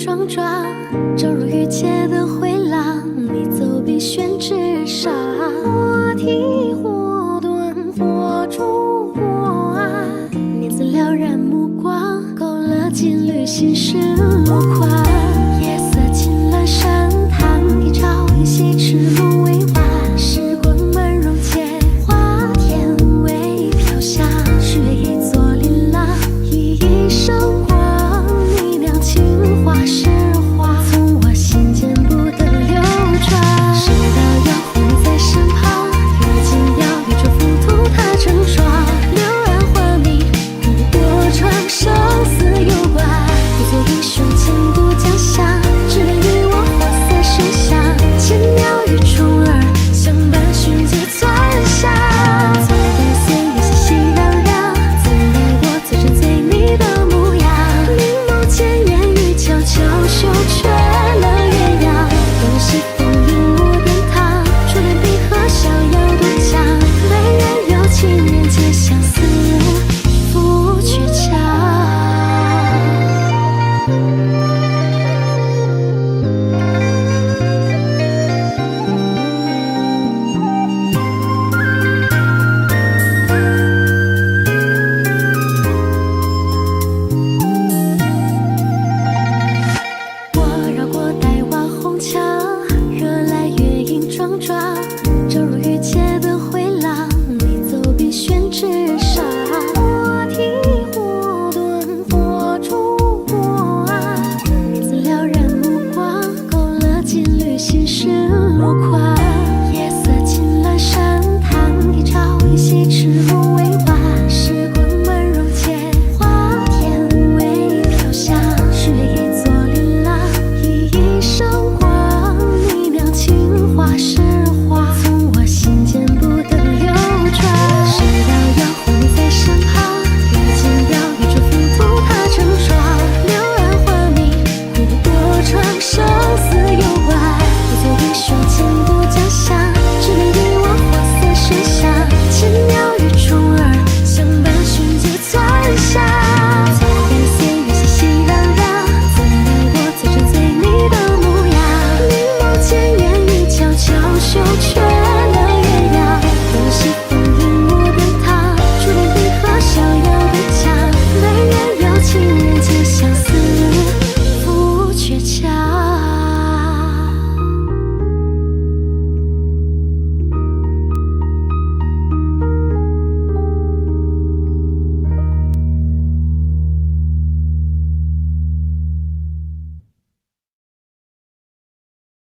壮壮，正如雨街的回廊，你走遍宣纸上。我提火炖火烛火啊，年自了然目光，勾勒金缕心事路宽。夜色浸暖山塘，一朝一夕赤露为晚。时光满容间，花田微飘香，雪一座琳琅，熠熠生光。你描情画诗画，从我心间不得流转。世道摇晃你在身旁，阅尽钓鱼这浮屠踏成双。柳暗花明，古波长生死攸关。不做英雄千古家乡，只愿与我活色生香。千鸟与虫儿相伴，寻阶窜香。从未岁月熙熙攘攘，怎奈我最真最你的模样。明眸间烟雨悄悄羞却了鸳鸯。东西风引我殿堂，初恋碧荷逍遥渡江。来人有情人皆相思，抚鹊墙。我绕过黛瓦红墙，惹来月影幢幢。正如雨街的回廊，你走遍宣纸上。我提火炖火烛火啊，年自了然目光，勾勒金缕心事路宽。夜色浸暖山塘，一朝一夕赤露为晚。时光满容间，花田微飘香，雪一座琳琅，熠熠生光。你描情画诗画，从我心间不得流转。世道摇晃你在身旁，阅尽钓鱼这浮屠踏成双。柳暗花明，古波长生死攸关。不做英雄千古家乡，只愿与我活色生香。千鸟与虫儿相伴，寻阶窜香。从未岁月熙熙攘攘，怎奈我最真最你的模样。明眸间烟雨悄悄羞却